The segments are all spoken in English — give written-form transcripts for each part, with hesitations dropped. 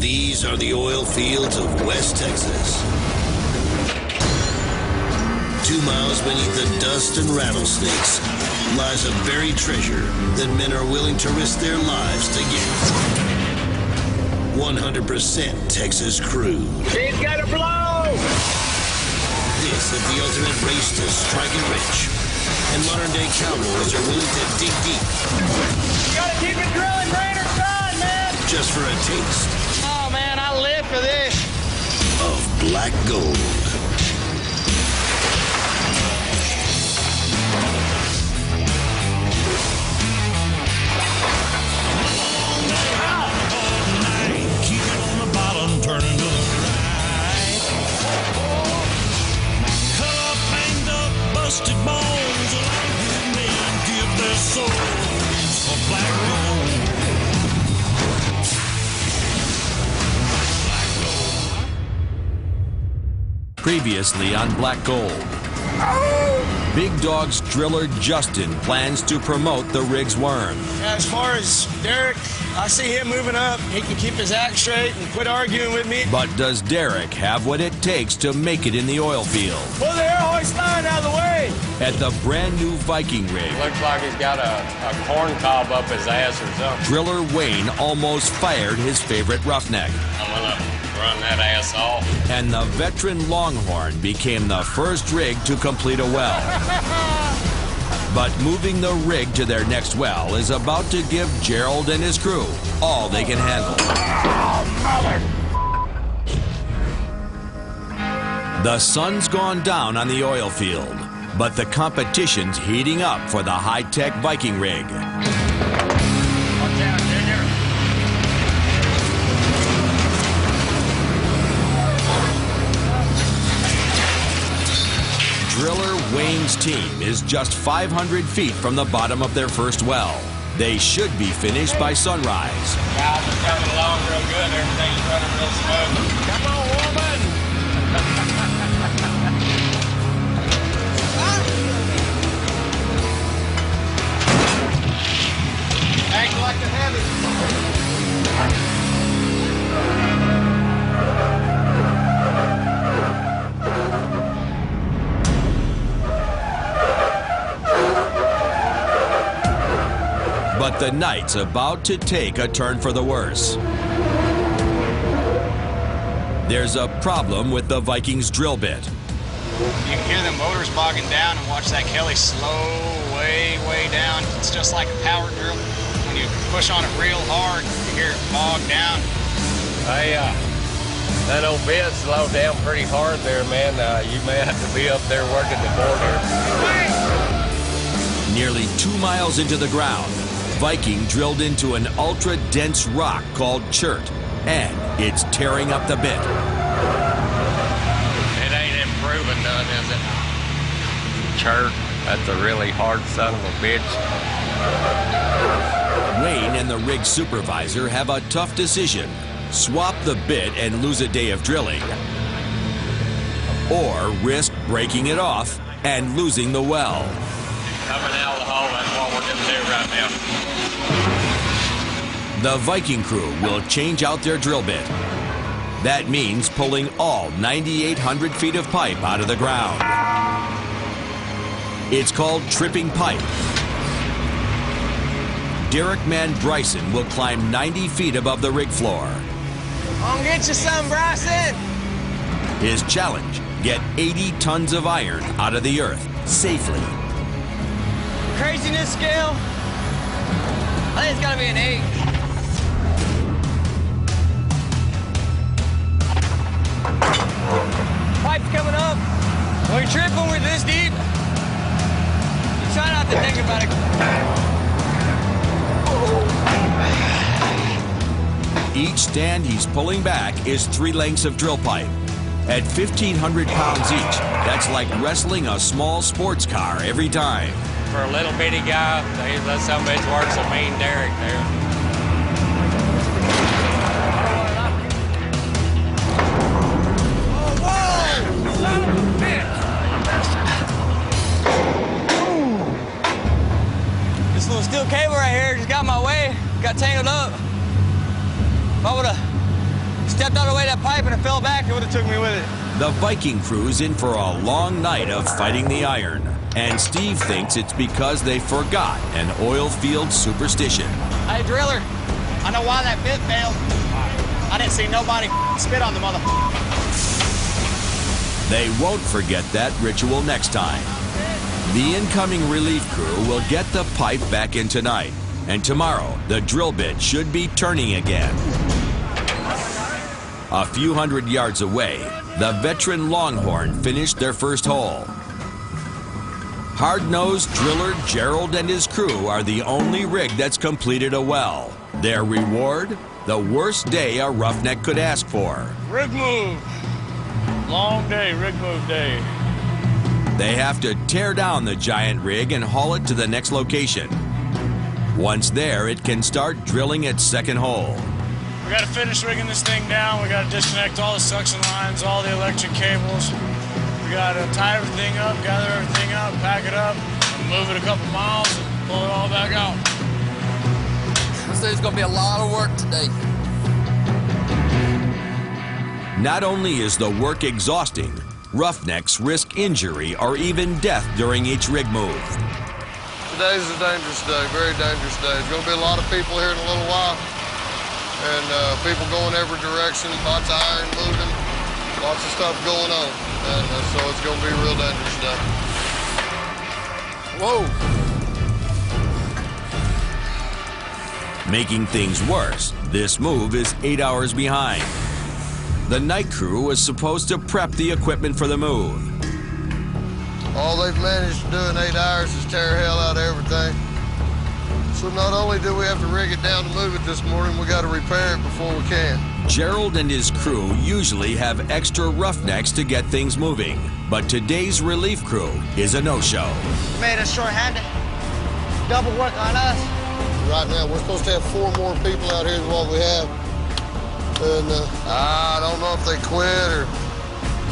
These are the oil fields of West Texas. 2 miles beneath the dust and rattlesnakes lies a buried treasure that men are willing to risk their lives to get. 100% Texas crude. He's got to blow! This is the ultimate race to strike it rich. And modern-day cowboys are willing to dig deep. You gotta keep it drilling, rain or shine, man! Just for a taste. Oh, man, I live for this. Of black gold. Keep it on the bottom, turning to the right. Cut up, hanged up, busted bones. A lot of good men give their souls for black gold. Previously on Black Gold. Big Dog's driller Justin plans to promote the rig's worm. As far as Derek, I see him moving up. He can keep his act straight and quit arguing with me. But does Derek have what it takes to make it in the oil field? Pull the air hoist line out of the way. At the brand new Viking rig, Looks like he's got a corn cob up his ass or something. driller Wayne almost fired his favorite roughneck. I'm gonna run that ass off. And the veteran Longhorn became the first rig to complete a well. But moving the rig to their next well is about to give Gerald and his crew all they can handle. The sun's gone down on the oil field, but the competition's heating up for the high-tech Viking rig. Watch out, Junior. Driller Wayne's team is just 500 feet from the bottom of their first well. They should be finished by sunrise. Guys are coming along real good. Everything's running real smooth. Come on, woman. Act like a heavy. But the night's about to take a turn for the worse. There's a problem with the Vikings drill bit. You can hear the motors bogging down and watch that Kelly slow way down. It's just like a power drill. When you push on it real hard, you hear it bog down. Hey, that old bit slowed down pretty hard there, man. You may have to be up there working the border. Nearly 2 miles into the ground, Viking drilled into an ultra-dense rock called chert, and it's tearing up the bit. It ain't improving none, is it? Chirp, that's a really hard son of a bitch. Wayne and the rig supervisor have a tough decision. Swap the bit and lose a day of drilling, or risk breaking it off and losing the well. Coming out of the hole, that's what we're gonna do right now. The Viking crew will change out their drill bit. That means pulling all 9,800 feet of pipe out of the ground. It's called tripping pipe. Derek Man Bryson will climb 90 feet above the rig floor. I'll get you some, Bryson. His challenge, get 80 tons of iron out of the earth safely. Craziness scale? I think it's gotta be an 8. Pipe's coming up. When we trip when we're this deep, you try not to think about it. Each stand he's pulling back is 3 lengths of drill pipe. At 1,500 pounds each, that's like wrestling a small sports car every time. For a little bitty guy, that some bitch works a mean Derek there. This little steel cable right here just got in my way, got tangled up. If I would've stepped out of the way of that pipe and it fell back, it would have took me with it. The Viking crew's in for a long night of fighting the iron. And Steve thinks it's because they forgot an oil field superstition. Hey, driller, I know why that bit failed. I didn't see nobody spit on the mother. They won't forget that ritual next time. The incoming relief crew will get the pipe back in tonight. And tomorrow, the drill bit should be turning again. A few hundred yards away, the veteran Longhorn finished their first hole. Hard-nosed driller Gerald and his crew are the only rig that's completed a well. Their reward? The worst day a roughneck could ask for. Rig move. Long day, rig move day. They have to tear down the giant rig and haul it to the next location. Once there, it can start drilling its second hole. We got to finish rigging this thing down. We got to disconnect all the suction lines, all the electric cables. We got to tie everything up, gather everything up, pack it up, and move it a couple miles and pull it all back out. This is going to be a lot of work today. Not only is the work exhausting, roughnecks risk injury or even death during each rig move. Today's a dangerous day, very dangerous day. There's going to be a lot of people here in a little while, and people going every direction, lots of iron moving, lots of stuff going on, and so it's going to be a real dangerous day. Whoa! Making things worse, this move is 8 hours behind. The night crew was supposed to prep the equipment for the move. All they've managed to do in 8 hours is tear hell out of everything. So not only do we have to rig it down to move it this morning, we got to repair it before we can. Gerald and his crew usually have extra roughnecks to get things moving, but today's relief crew is a no-show. Made us short-handed. Double work on us. Right now, we're supposed to have 4 more people out here than what we have. And I don't know if they quit or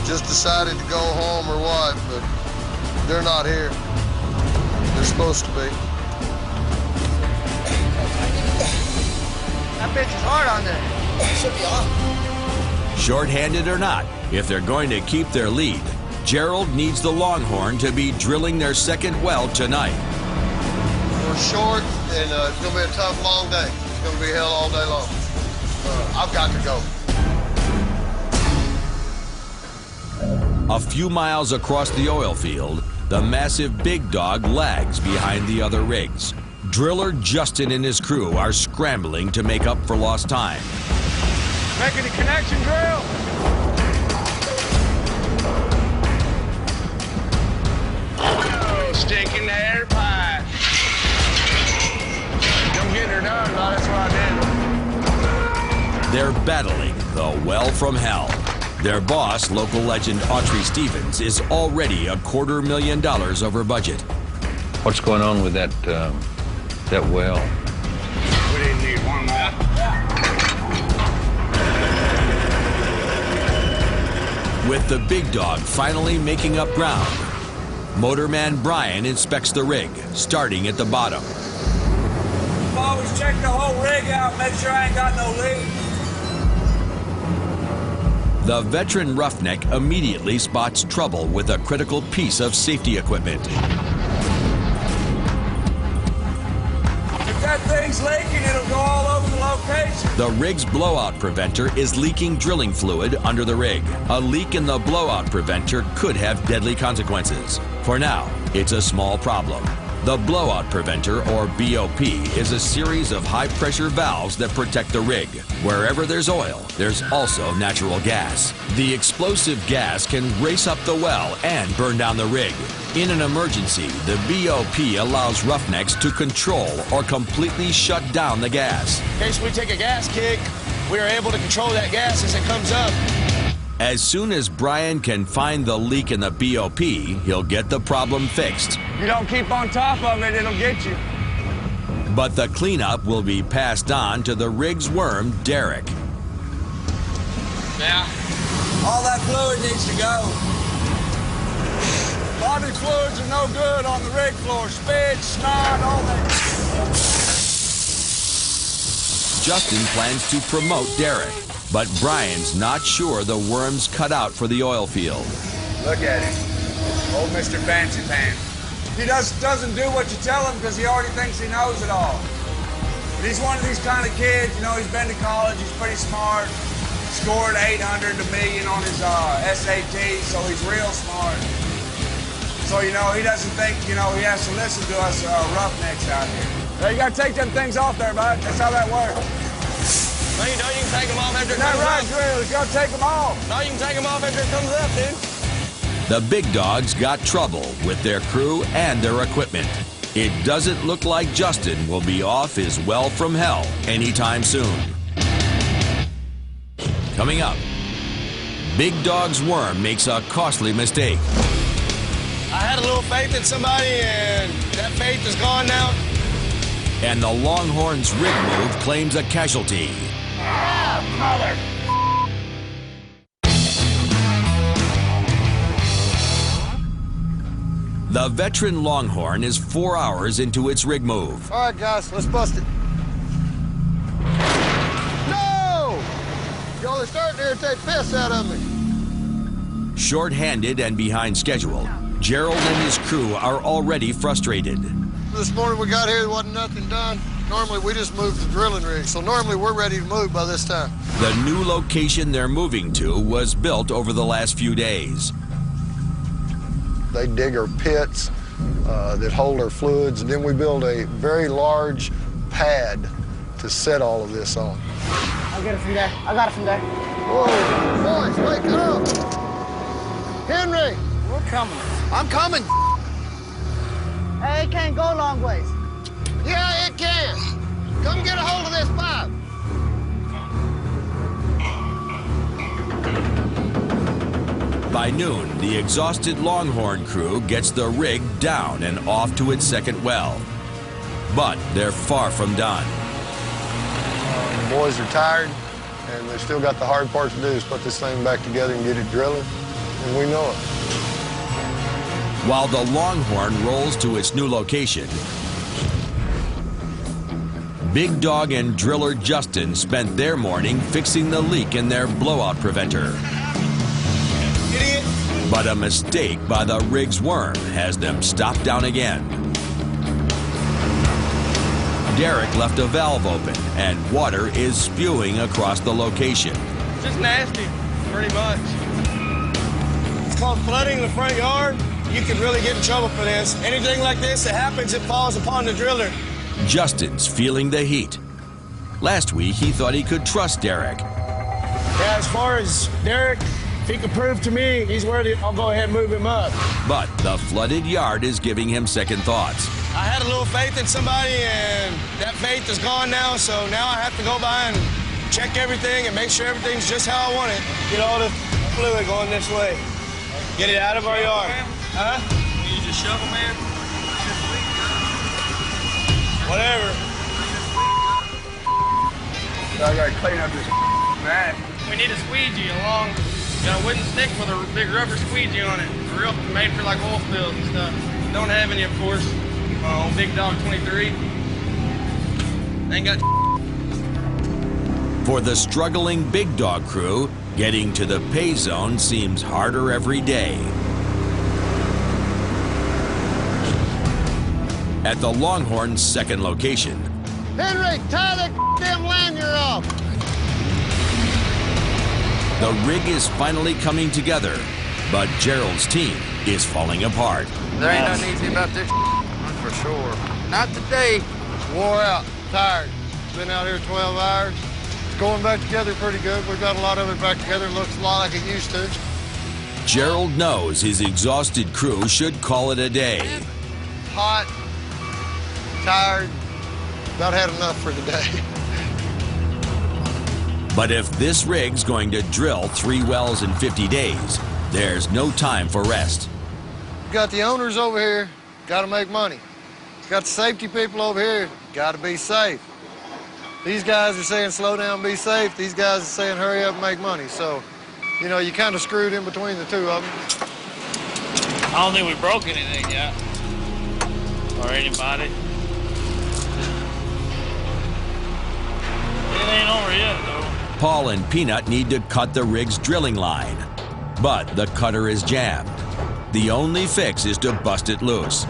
just decided to go home or what, but they're not here. They're supposed to be. That bitch is hard on there. Should be on. Short-handed or not, if they're going to keep their lead, Gerald needs the Longhorn to be drilling their second well tonight. We're short, and it's going to be a tough, long day. It's going to be hell all day long. I've got to go. A few miles across the oil field, the massive Big Dog lags behind the other rigs. Driller Justin and his crew are scrambling to make up for lost time. Making a connection drill. Oh, stinking air pipe. I'm getting her done, no, that's what I did. They're battling the well from hell. Their boss, local legend Autry Stevens, is already $250,000 over budget. What's going on with that well? We didn't need one more. With the Big Dog finally making up ground, motorman Brian inspects the rig, starting at the bottom. Always check the whole rig out, make sure I ain't got no leak. The veteran roughneck immediately spots trouble with a critical piece of safety equipment. If that thing's leaking, it'll go all over the location. The rig's blowout preventer is leaking drilling fluid under the rig. A leak in the blowout preventer could have deadly consequences. For now, it's a small problem. The blowout preventer, or BOP, is a series of high-pressure valves that protect the rig. Wherever there's oil, there's also natural gas. The explosive gas can race up the well and burn down the rig. In an emergency, the BOP allows roughnecks to control or completely shut down the gas. In case we take a gas kick, we are able to control that gas as it comes up. As soon as Brian can find the leak in the BOP, he'll get the problem fixed. If you don't keep on top of it, it'll get you. But the cleanup will be passed on to the rig's worm, Derek. Yeah. All that fluid needs to go. Body fluids are no good on the rig floor. Spit, snot, all that. Justin plans to promote Derek. But Brian's not sure the worm's cut out for the oil field. Look at him. Old Mr. Fancy Pants. He doesn't do what you tell him because he already thinks he knows it all. But he's one of these kind of kids, you know, he's been to college, he's pretty smart. Scored 800 to million on his SAT, so he's real smart. So, you know, he doesn't think, you know, he has to listen to us roughnecks out here. Hey, you gotta take them things off there, bud. That's how that works. No, you don't. You can take them off after it That's comes right, up. Drill. You gotta take them off. No, you can take them off after it comes up, dude. The big dogs got trouble with their crew and their equipment. It doesn't look like Justin will be off his well from hell anytime soon. Coming up, Big Dog's worm makes a costly mistake. I had a little faith in somebody, and that faith is gone now. And the Longhorn's rig move claims a casualty. The veteran Longhorn is 4 hours into its rig move. All right, guys, let's bust it. No! Y'all are starting to irritate the piss out of me. Short-handed and behind schedule, Gerald and his crew are already frustrated. This morning we got here, there wasn't nothing done. Normally we just move the drilling rig, so normally we're ready to move by this time. The new location they're moving to was built over the last few days. They dig our pits that hold our fluids, and then we build a very large pad to set all of this on. I'll get it from there. I got it from there. Whoa, boys, wake up! Henry! We're coming. I'm coming! Hey, it can't go long ways. Yeah, it can. Come get a hold of this pipe. By noon, the exhausted Longhorn crew gets the rig down and off to its second well. But they're far from done. The boys are tired, and they've still got the hard part to do is put this thing back together and get it drilling, and we know it. While the Longhorn rolls to its new location, Big Dog and driller Justin spent their morning fixing the leak in their blowout preventer. Idiot! But a mistake by the rig's worm has them stop down again. Derek left a valve open and water is spewing across the location. Just nasty, pretty much. It's called flooding the front yard. You could really get in trouble for this. Anything like this that happens, it falls upon the driller. Justin's feeling the heat. Last week, he thought he could trust Derek. Yeah, as far as Derek, if he can prove to me he's worthy, I'll go ahead and move him up. But the flooded yard is giving him second thoughts. I had a little faith in somebody, and that faith is gone now, so now I have to go by and check everything and make sure everything's just how I want it. Get all the fluid going this way. Get it out of our yard. Huh? You use a shovel, man? Whatever. I gotta clean up this mat. We need a squeegee along, got a wooden stick with a big rubber squeegee on it. Real made for like oil spills and stuff. Don't have any, of course. On Big Dog 23. Ain't got. For the struggling Big Dog crew, getting to the pay zone seems harder every day. At the Longhorn's second location, Henry, tie that damn lanyard off. the rig is finally coming together, but Gerald's team is falling apart. There ain't nothing easy about this for sure. Not today. Wore out, tired. Been out here 12 hours. It's going back together pretty good. We've got a lot of it back together. It looks a lot like it used to. Gerald knows his exhausted crew should call it a day. Hot, tired, about had enough for today. But if this rig's going to drill 3 wells in 50 days, there's no time for rest. Got the owners over here, got to make money. Got the safety people over here, got to be safe. These guys are saying slow down, be safe. These guys are saying hurry up and make money. So, you know, you kind of screwed in between the two of them. I don't think we broke anything yet. Or anybody. It ain't over yet, though. Paul and Peanut need to cut the rig's drilling line, but the cutter is jammed. The only fix is to bust it loose.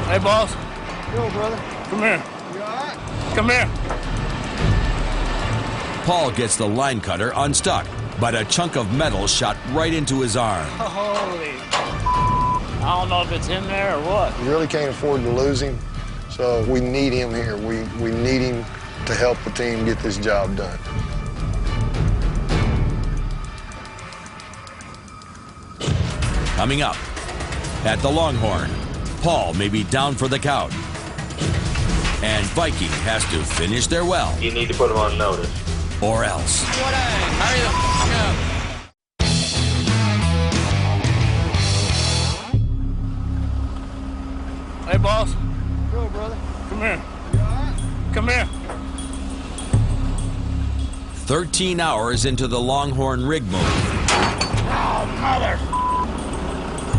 Hey, boss. Yo, brother. Come here. You all right? Come here. Paul gets the line cutter unstuck, but a chunk of metal shot right into his arm. Holy. I don't know if it's in there or what. We really can't afford to lose him, so we need him here. We need him to help the team get this job done. Coming up, at the Longhorn, Paul may be down for the count. And Viking has to finish their well. You need to put them on notice. Or else. Hurry the fuck up. Hey, boss. Yo, brother. Come here. You all right? Come here. 13 hours into the Longhorn rig move. Oh, mother.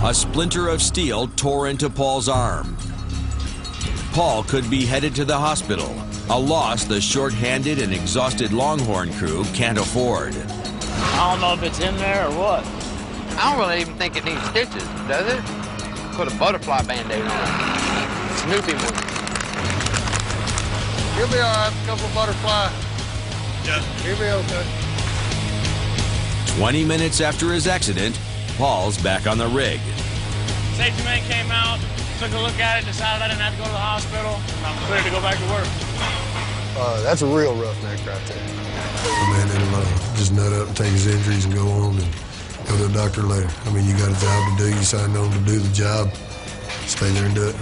A splinter of steel tore into Paul's arm. Paul could be headed to the hospital, a loss the short-handed and exhausted Longhorn crew can't afford. I don't know if it's in there or what. I don't really even think it needs stitches, does it? Put a butterfly band-aid on it. Snoopy one. He'll be all right. A couple of butterfly. Yeah. He'll be okay. 20 minutes after his accident, Paul's back on the rig. Safety man came out, took a look at it, decided I didn't have to go to the hospital. I'm clear to go back to work. That's a real rough neck right there. The man that'll just nut up and take his injuries and go on and go to the doctor later. I mean, you got a job to do. You signed on to do the job. Stay there and do it.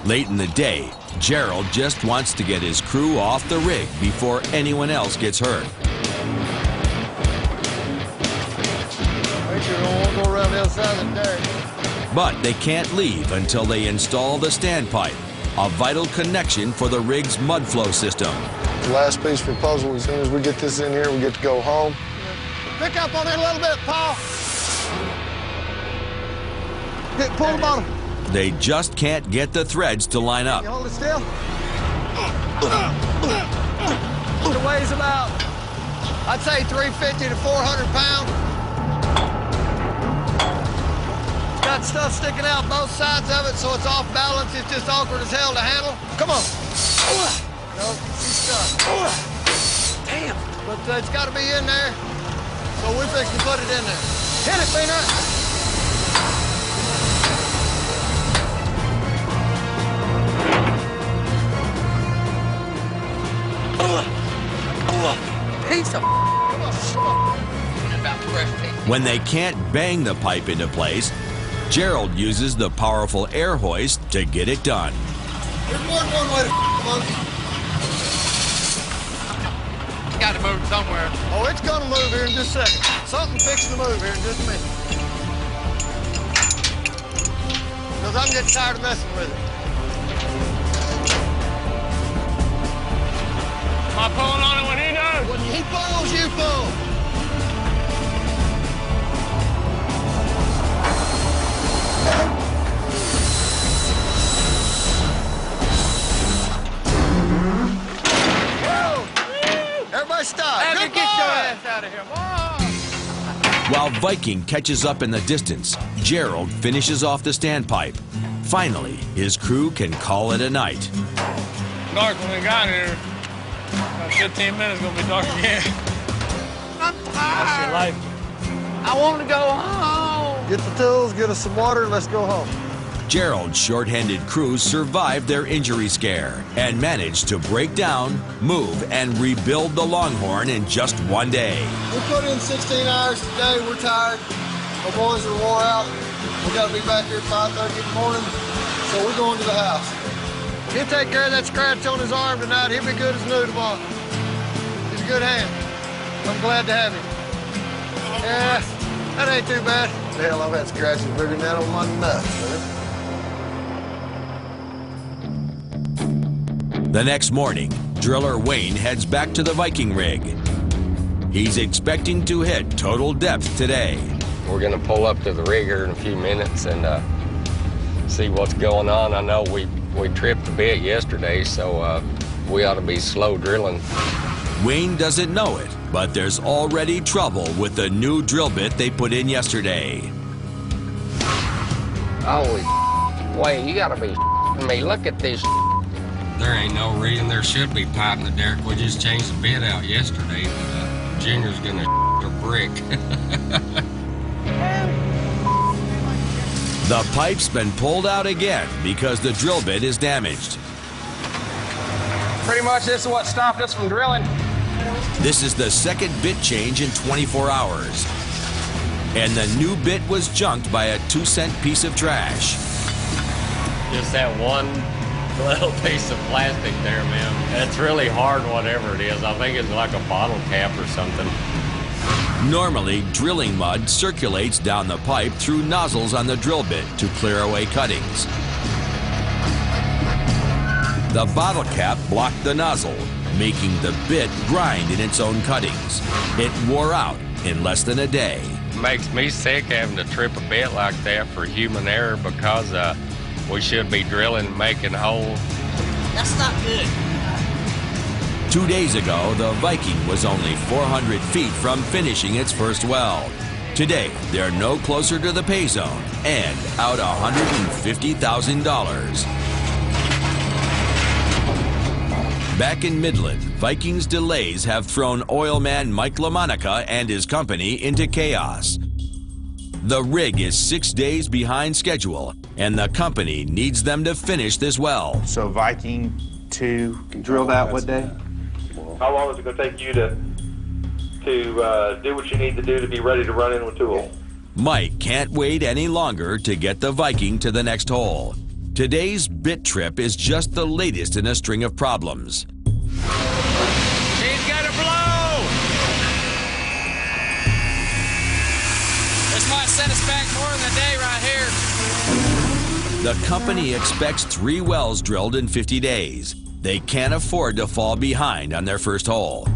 Late in the day, Gerald just wants to get his crew off the rig before anyone else gets hurt. Make sure you don't want to go around the other side of the derrick. But they can't leave until they install the standpipe, a vital connection for the rig's mud flow system. The last piece for the puzzle, as soon as we get this in here, we get to go home. Pick up on it a little bit, Paul. Pull the bottom. They just can't get the threads to line up. You hold it still. It weighs about, I'd say 350 to 400 pounds. Got stuff sticking out both sides of it, so it's off balance. It's just awkward as hell to handle. Come on. No, she's stuck. Damn. But it's got to be in there, so we're fixing to put it in there. Hit it, Peanut. Piece of about fresh paint. When they can't bang the pipe into place, Gerald uses the powerful air hoist to get it done. There's more than one way to monkey. Got to move it somewhere. Oh, it's gonna move here in just a second. Something fixing to move here in just a minute. Because I'm getting tired of messing with it. Am I pulling on it when he does? When he pulls, you pull. Whoa! Everybody stop. Abby, Good get your boy. ass out of here. Whoa! While Viking catches up in the distance, Gerald finishes off the standpipe. Finally, his crew can call it a night. Dark when we got here. About 15 minutes, gonna be dark again. I'm That's your tired. life. I want to go home. Get the tools, get us some water, and let's go home. Gerald's short-handed crew survived their injury scare and managed to break down, move, and rebuild the Longhorn in just one day. We put in 16 hours today. We're tired. Our boys are wore out. We got to be back here at 5:30 in the morning, so we're going to the house. He'll take care of that scratch on his arm tonight. He'll be good as new tomorrow. He's a good hand. I'm glad to have him. Yeah, That ain't too bad. Hell, I've had scratches bigger than that on my nuts, man. The next morning, driller Wayne heads back to the Viking rig. He's expecting to hit total depth today. We're gonna pull up to the rig here in a few minutes and see what's going on. I know we tripped a bit yesterday, so we ought to be slow drilling. Wayne doesn't know it, but there's already trouble with the new drill bit they put in yesterday. Holy Wayne, you gotta be me. Look at this. There ain't no reason there should be pipe in the derrick. We just changed the bit out yesterday, but Junior's gonna a brick. The pipe's been pulled out again because the drill bit is damaged. Pretty much this is what stopped us from drilling. This is the second bit change in 24 hours. And the new bit was junked by a 2-cent piece of trash. Just that one little piece of plastic there, man. It's really hard, whatever it is. I think it's like a bottle cap or something. Normally, drilling mud circulates down the pipe through nozzles on the drill bit to clear away cuttings. The bottle cap blocked the nozzle, making the bit grind in its own cuttings. It wore out in less than a day. Makes me sick having to trip a bit like that for human error because we should be drilling and making holes. That's not good. 2 days ago, the Viking was only 400 feet from finishing its first well. Today, they're no closer to the pay zone and out $150,000. Back in Midland, Viking's delays have thrown oilman Mike LaMonica and his company into chaos. The rig is 6 days behind schedule, and the company needs them to finish this well. So Viking 2 drilled out what day? How long is it going to take you to do what you need to do to be ready to run in with tool? Mike can't wait any longer to get the Viking to the next hole. Today's bit trip is just the latest in a string of problems. He's got to blow! This might set us back more than a day right here. The company expects 3 wells drilled in 50 days. They can't afford to fall behind on their first hole.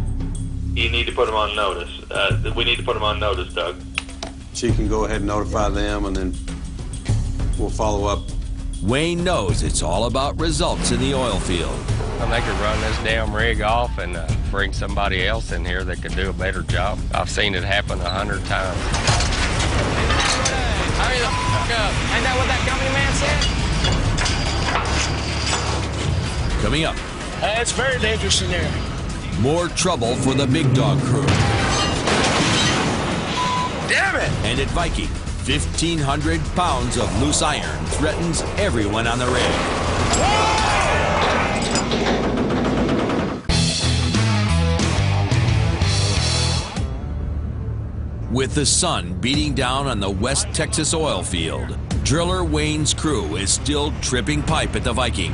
You need to put them on notice. We need to put them on notice, Doug. So you can go ahead and notify them, and then we'll follow up. Wayne knows it's all about results in the oil field. And they could run this damn rig off and bring somebody else in here that could do a better job. I've seen it happen 100 times. Hurry the fuck up. Ain't that what that company man said? Coming up. It's very dangerous in there. More trouble for the Big Dog crew. Damn it! And at Viking, 1,500 pounds of loose iron threatens everyone on the rig. With the sun beating down on the West Texas oil field, driller Wayne's crew is still tripping pipe at the Viking.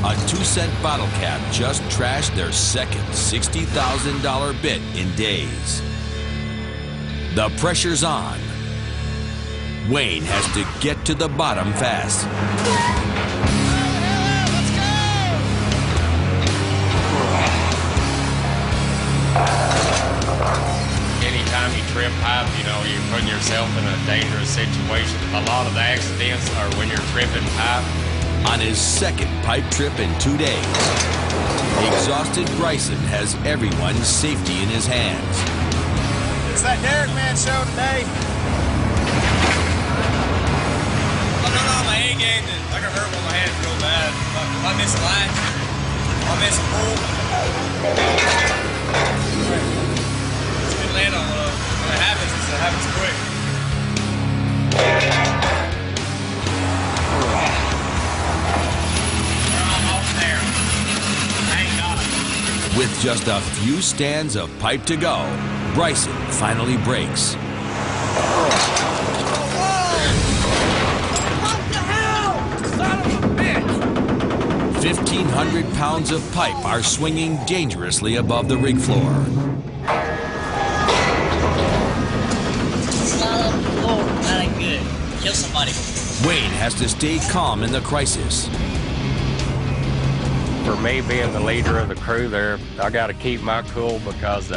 A 2-cent bottle cap just trashed their second $60,000 bit in days. The pressure's on. Wayne has to get to the bottom fast. Anytime you trip pipe, you know, you're putting yourself in a dangerous situation. A lot of the accidents are when you're tripping pipe. On his second pipe trip in 2 days, exhausted Bryson has everyone's safety in his hands. It's that Derrick Man show today. I'm not on my A game. I got hurt with my hand real bad. If I miss a line, if I miss a pull, it's been plan on when it happens. It happens quick. We're almost there. Thank God. With just a few stands of pipe to go, Bryson finally breaks. What the hell? Son of a bitch! 1,500 pounds of pipe are swinging dangerously above the rig floor. Slide up the floor. That ain't good. Kill somebody. Wayne has to stay calm in the crisis. For me, being the leader of the crew there, I got to keep my cool because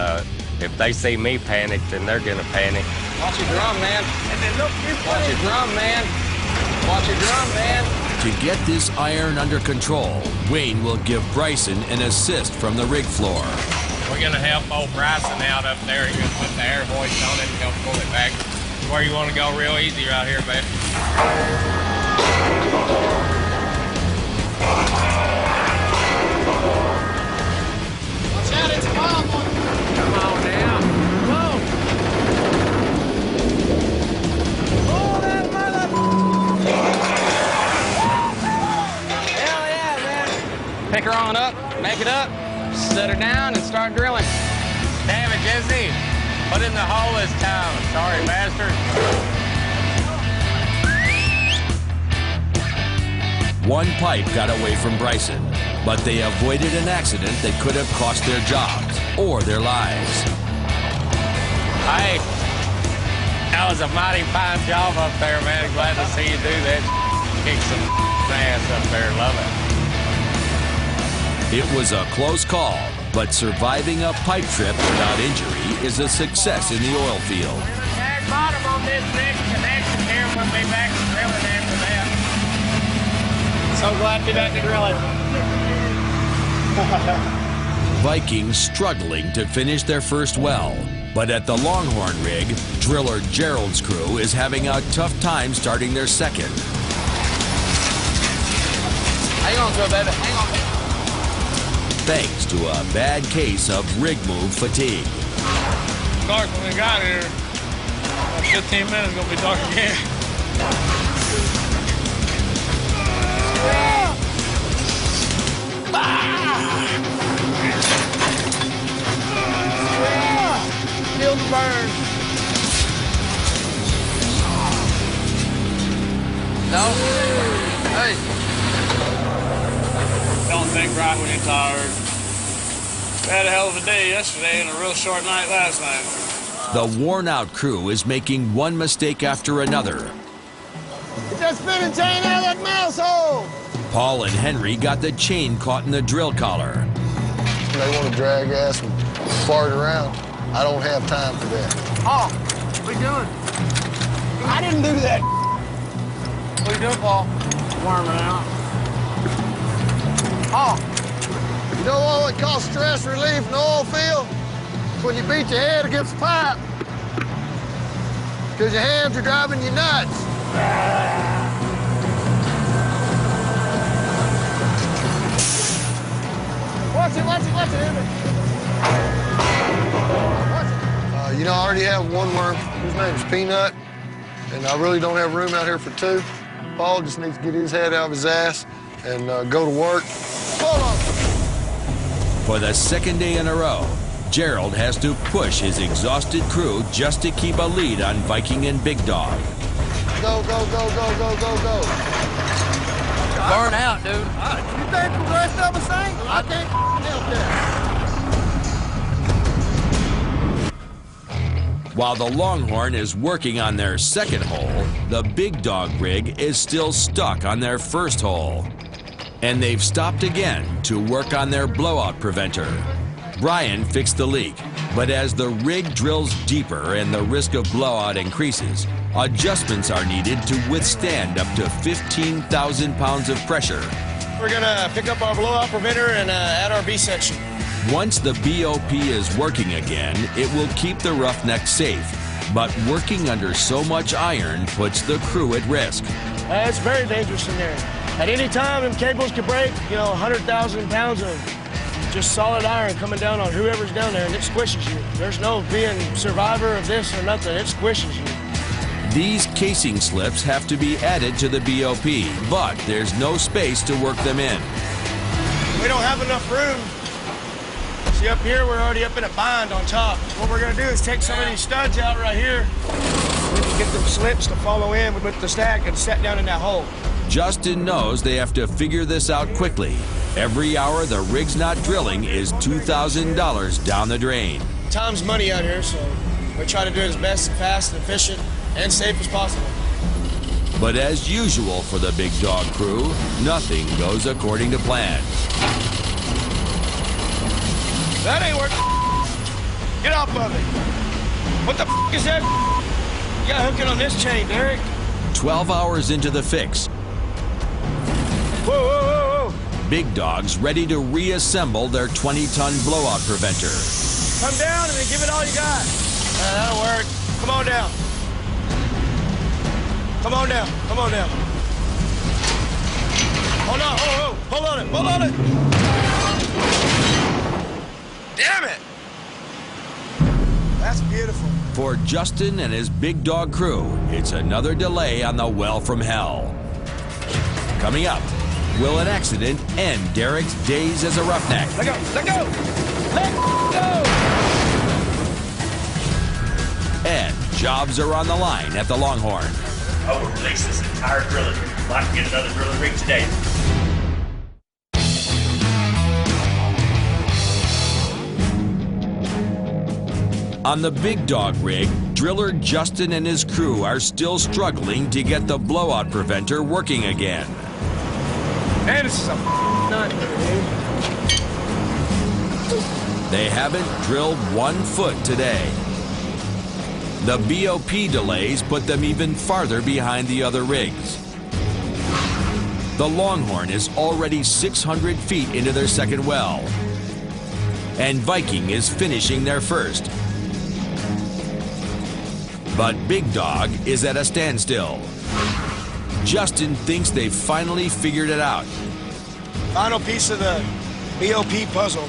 if they see me panic, then they're going to panic. Watch your drum, man. Watch your drum, man. Watch your drum, man. To get this iron under control, Wayne will give Bryson an assist from the rig floor. We're going to help old Bryson out up there. You're going to put the air hoist on it and help pull it back. Where you want to go real easy right here, baby. Watch out, it's a wild one. Come on now. Whoa. Oh, that mother... Hell yeah, man. Pick her on up, make it up, set her down, and start drilling. Damn it, Jesse. Put in the hole this time. Sorry, bastard. One pipe got away from Bryson, but they avoided an accident that could have cost their jobs or their lives. Hey, that was a mighty fine job up there, man. Glad to see you do that. Kick some ass up there. Love it. It was a close call, but surviving a pipe trip without injury is a success in the oil field. Tag bottom on this next connection here. We'll be back to drilling after that. So glad to be back to drilling. Vikings struggling to finish their first well, but at the Longhorn rig, driller Gerald's crew is having a tough time starting their second. Hang on to it, baby. Hang on. Thanks to a bad case of rig move fatigue. Dark when we got here. About 15 minutes, gonna be dark again. Feel the burn. No? Hey. Don't think right when you're tired. We had a hell of a day yesterday and a real short night last night. The worn-out crew is making one mistake after another. Get that spinning chain out of that mouse hole! Paul and Henry got the chain caught in the drill collar. They want to drag ass and fart around. I don't have time for that. Paul, what are you doing? I didn't do that. What are you doing, Paul? Warming out. Paul, you know what causes stress relief in the oil field? It's when you beat your head against the pipe. Because your hands are driving you nuts. Watch it, Henry. You know, I already have one worm. His name's Peanut, and I really don't have room out here for two. Paul just needs to get his head out of his ass and go to work. Hold on. For the second day in a row, Gerald has to push his exhausted crew just to keep a lead on Viking and Big Dog. Go, go, go, go, go, go, go. Burn out, dude. You think the rest of us ain't? I can't help that. While the Longhorn is working on their second hole, the Big Dog rig is still stuck on their first hole. And they've stopped again to work on their blowout preventer. Brian fixed the leak, but as the rig drills deeper and the risk of blowout increases, adjustments are needed to withstand up to 15,000 pounds of pressure. We're gonna pick up our blowout preventer and add our B section. Once the BOP is working again, it will keep the Roughneck safe. But working under so much iron puts the crew at risk. It's very dangerous in there. At any time, them cables could break, 100,000 pounds of just solid iron coming down on whoever's down there, and it squishes you. There's no being survivor of this or nothing. It squishes you. These casing slips have to be added to the BOP, but there's no space to work them in. We don't have enough room. See, up here, we're already up in a bind on top. What we're gonna do is take some of these studs out right here. We can get them slips to follow in with the stack and set down in that hole. Justin knows they have to figure this out quickly. Every hour the rig's not drilling is $2,000 down the drain. Time's money out here, so we try to do it as best, fast, efficient, and safe as possible. But as usual for the Big Dog crew, nothing goes according to plan. That ain't working. Get off of it. What the is that? You got hooking on this chain, Derek. 12 hours into the fix. Whoa, whoa, whoa, whoa. Big Dog's ready to reassemble their 20-ton blowout preventer. Come down and then give it all you got. That'll work. Come on down. Come on down. Come on down. Hold on. Hold on it. Hold on it. Damn it. That's beautiful. For Justin and his Big Dog crew, it's another delay on the well from hell. Coming up, will an accident end Derek's days as a roughneck? Let go! Let go! Let go! And jobs are on the line at the Longhorn. I will release this entire drilling rig. I'd like to get another drilling rig today. On the Big Dog rig, driller Justin and his crew are still struggling to get the blowout preventer working again. Man, this is a nightmare, dude. They haven't drilled 1 foot today. The BOP delays put them even farther behind the other rigs. The Longhorn is already 600 feet into their second well. And Viking is finishing their first. But Big Dog is at a standstill. Justin thinks they've finally figured it out. Final piece of the BOP puzzle.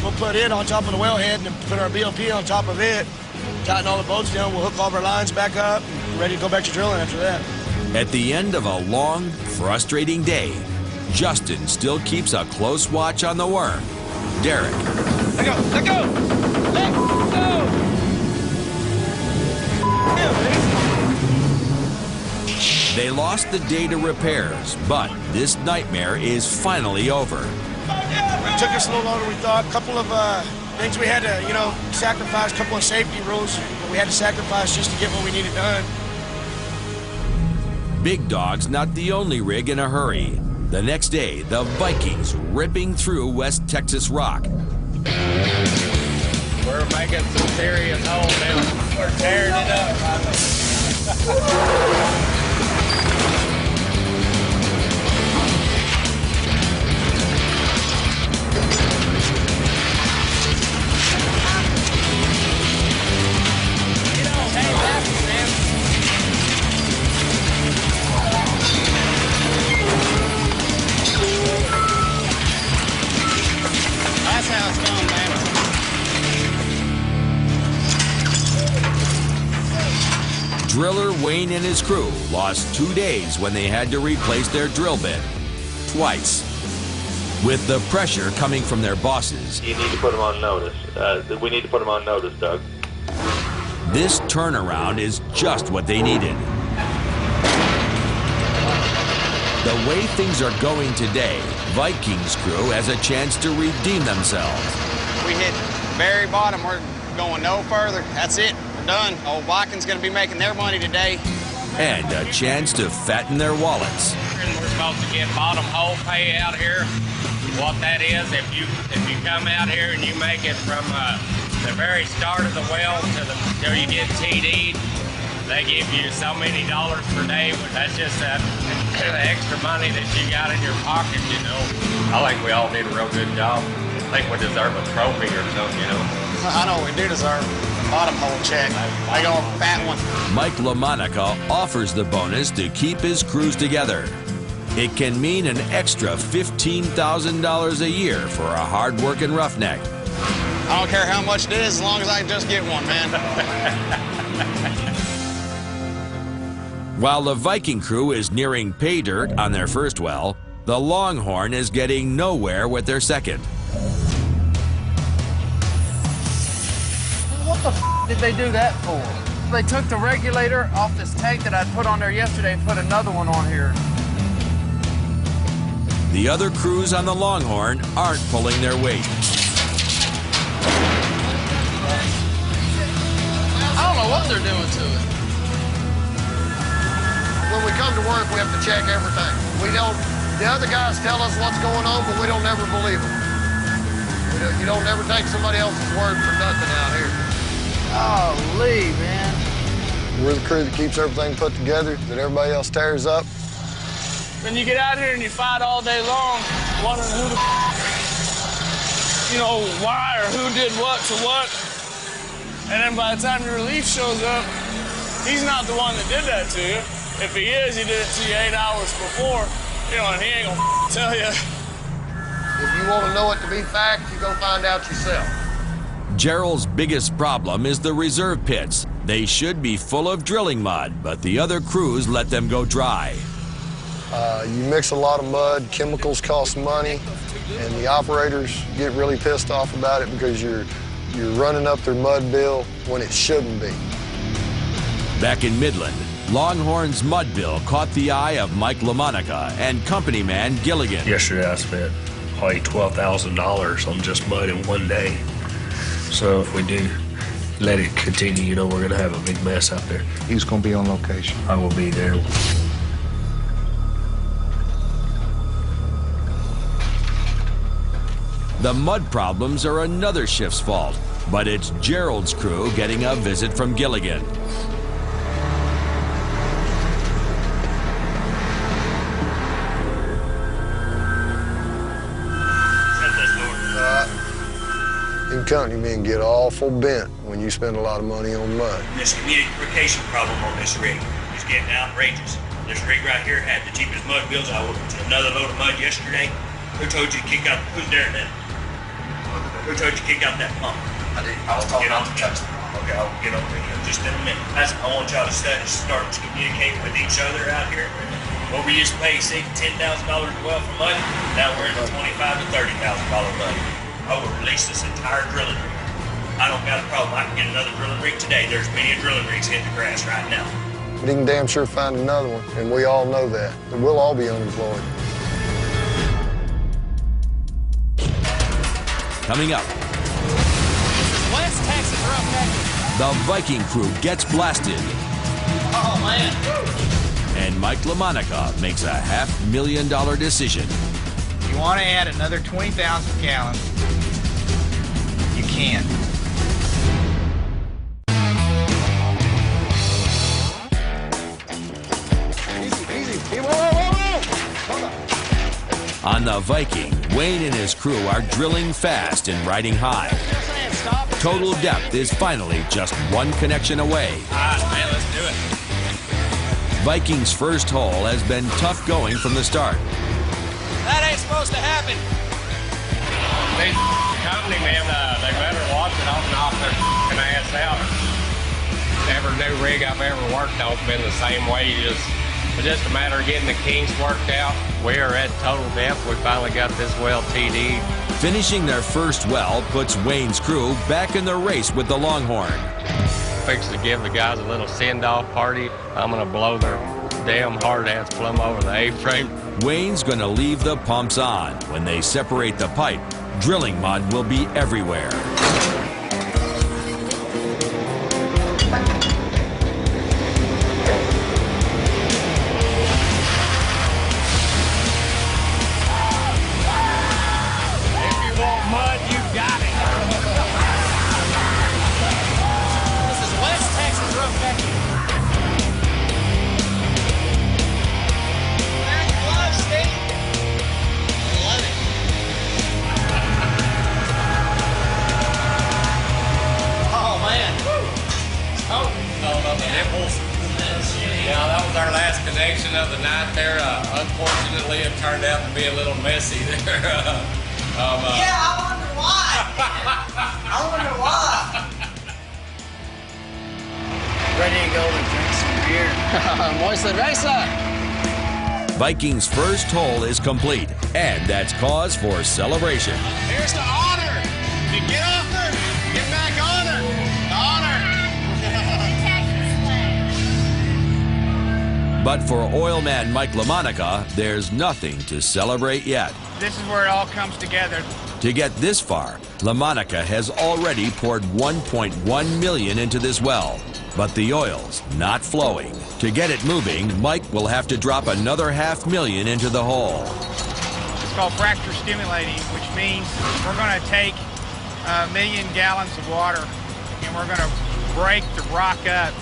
We'll put it on top of the wellhead and then put our BOP on top of it. Tighten all the bolts down, we'll hook all of our lines back up, and ready to go back to drilling after that. At the end of a long, frustrating day, Justin still keeps a close watch on the worm. Derek. Let go! Let go! Let go! They lost the day to repairs, but this nightmare is finally over. It took us a little longer than we thought. A couple of things we had to, sacrifice, a couple of safety rules that we had to sacrifice just to get what we needed done. Big Dog's not the only rig in a hurry. The next day, the Vikings ripping through West Texas rock. We're making some serious holes now. We're tearing it up. That's how it's done, man. Driller Wayne and his crew lost 2 days when they had to replace their drill bit. Twice. With the pressure coming from their bosses, You need to put them on notice. We need to put them on notice, Doug. this turnaround is just what they needed. The way things are going today, Vikings crew has a chance to redeem themselves. We hit very bottom. We're going no further. That's it. We're done. Old Viking's going to be making their money today. And a chance to fatten their wallets. We're supposed to get bottom hole pay out here. What that is, if you come out here and you make it from the very start of the well till you get TD'd, they give you so many dollars per day. But that's just the extra money that you got in your pocket, I think we all did a real good job. I think we deserve a trophy or something, I know we do deserve a bottom hole check. I got a fat one. Mike LaMonica offers the bonus to keep his crews together. it can mean an extra $15,000 a year for a hard-working roughneck. I don't care how much it is, as long as I can just get one, man. While the Viking crew is nearing pay dirt on their first well, the Longhorn is getting nowhere with their second. What the f did they do that for? They took the regulator off this tank that I put on there yesterday and put another one on here. The other crews on the Longhorn aren't pulling their weight. I don't know what they're doing to it. When we come to work, we have to check everything. The other guys tell us what's going on, but we don't ever believe them. You don't never take somebody else's word for nothing out here. Golly, man. We're the crew that keeps everything put together that everybody else tears up. Then you get out here and you fight all day long, wondering who the why or who did what to what. And then by the time your relief shows up, he's not the one that did that to you. If he is, he did it to you 8 hours before, and he ain't gonna tell you. If you want to know it to be fact, you go find out yourself. Gerald's biggest problem is the reserve pits. They should be full of drilling mud, but the other crews let them go dry. You mix a lot of mud, chemicals cost money, and the operators get really pissed off about it because you're running up their mud bill when it shouldn't be. Back in Midland, Longhorn's mud bill caught the eye of Mike LaMonica and company man Gilligan. Yesterday I spent probably $12,000 on just mud in one day. So if we do let it continue, we're going to have a big mess out there. He's going to be on location. I will be there. The mud problems are another shift's fault, but it's Gerald's crew getting a visit from Gilligan. Them company men get awful bent when you spend a lot of money on mud. This communication problem on this rig is getting outrageous. This rig right here had the cheapest mud bills. I ordered another load of mud yesterday. Who told you to kick out? Who's there now? Who told you to kick out that pump? I did. I was talking on the customer. Okay, I'll get over here just in a minute. I want y'all to start to communicate with each other out here. What we used to pay $10,000 a well for mud, now we're in the $25,000 to $30,000 mud. I will release this entire drilling rig. I don't got a problem. I can get another drilling rig today. There's many drilling rigs hitting the grass right now. But he can damn sure find another one, and we all know that. And we'll all be unemployed. Coming up, West Texas Roughneck. the Viking crew gets blasted, Oh, man. and Mike LaMonica makes a $500,000 decision. You want to add another 20,000 gallons, you can. Easy. Whoa. Hold on. On the Viking, Wayne and his crew are drilling fast and riding high. Total depth is finally just one connection away. All right, man, let's do it. Viking's first hole has been tough going from the start. That ain't supposed to happen. These company men, they better watch it on and off their ass out. Every new rig I've ever worked on has been the same way. It's just a matter of getting the kinks worked out. We are at total depth. We finally got this well TD'd. Finishing their first well puts Wayne's crew back in the race with the Longhorn. Fix to give the guys a little send-off party. I'm gonna blow their damn hard ass plumb over the A-frame. Wayne's gonna leave the pumps on. When they separate the pipe, drilling mud will be everywhere. If you want mud, you got it. This is West Texas Roughneck. Yeah, that was our last connection of the night there. Unfortunately, it turned out to be a little messy there. Yeah, I wonder why. I wonder why. Ready to go and drink some beer. Moisland Racer. Viking's first hole is complete, and that's cause for celebration. Here's the honor. You get off her, get back on her. The honor. But for oilman Mike LaMonica, there's nothing to celebrate yet. This is where it all comes together. To get this far, LaMonica has already poured $1.1 million into this well, but the oil's not flowing. To get it moving, Mike will have to drop another $500,000 into the hole. It's called fracture stimulating, which means we're going to take 1 million gallons of water and we're going to break the rock up.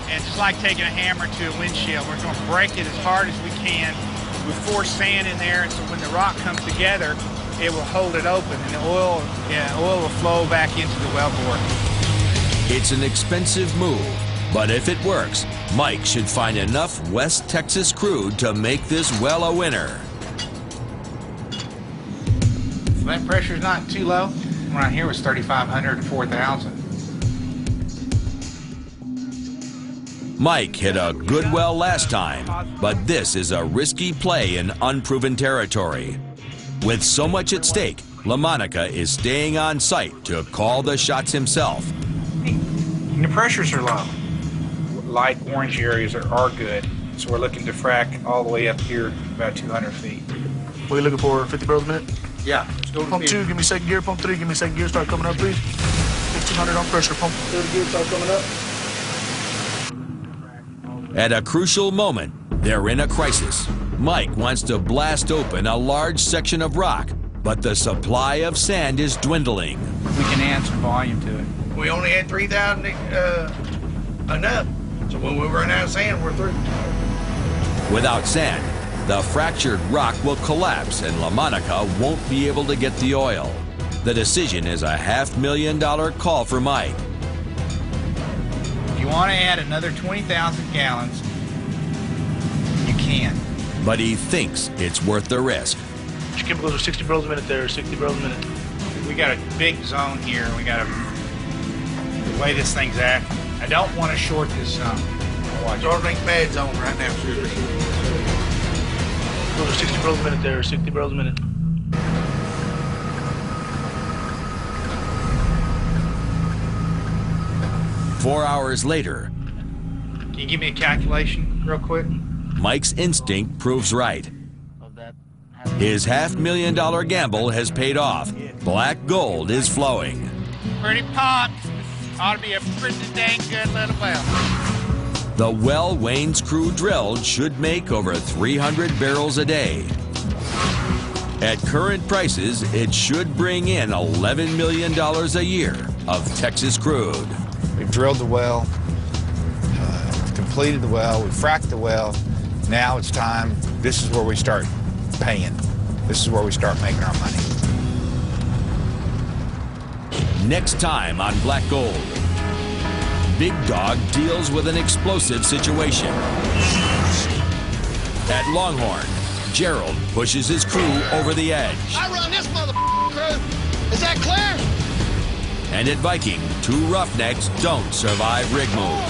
And just like taking a hammer to a windshield, we're going to break it as hard as we can. We force sand in there, and so when the rock comes together, it will hold it open, and the oil will flow back into the wellbore. It's an expensive move, but if it works, Mike should find enough West Texas crude to make this well a winner. So that pressure's not too low. Right here was 3,500 to 4,000. Mike hit a good well last time, but this is a risky play in unproven territory. With so much at stake, LaMonica is staying on site to call the shots himself. The pressures are low. Light orange areas are good, so we're looking to frack all the way up here about 200 feet. What are you looking for, 50 barrels a minute? Yeah. Pump 2, give me second gear. Pump 3, give me second gear. Start coming up, please. 1,500 on pressure. Pump third gear, start coming up. At a crucial moment, they're in a crisis. Mike wants to blast open a large section of rock, but the supply of sand is dwindling. We can add some volume to it. We only had 3,000 enough. So when we run out of sand, we're through. Without sand, the fractured rock will collapse and LaMonica won't be able to get the oil. The decision is a $500,000 call for Mike. If you want to add another 20,000 gallons, you can. But he thinks it's worth the risk. Your chemicals are 60 barrels a minute there, 60 barrels a minute. We got a big zone here. We got to the way this thing's acting. I don't want to short this zone. Starlink bad zone right now, sir. Those are 60 barrels a minute there, 60 barrels a minute. Four hours later, can you give me a calculation real quick? Mike's instinct proves right. His $500,000 gamble has paid off. Black gold is flowing. Pretty pumped. Ought to be a pretty dang good little well. The well Wayne's crew drilled should make over 300 barrels a day. At current prices, it should bring in $11 million a year of Texas crude. We've drilled the well, completed the well, we fracked the well. Now it's time. This is where we start paying. This is where we start making our money. Next time on Black Gold, Big Dog deals with an explosive situation. At Longhorn, Gerald pushes his crew over the edge. I run this crew. Is that clear? And at Viking, two roughnecks don't survive rig move.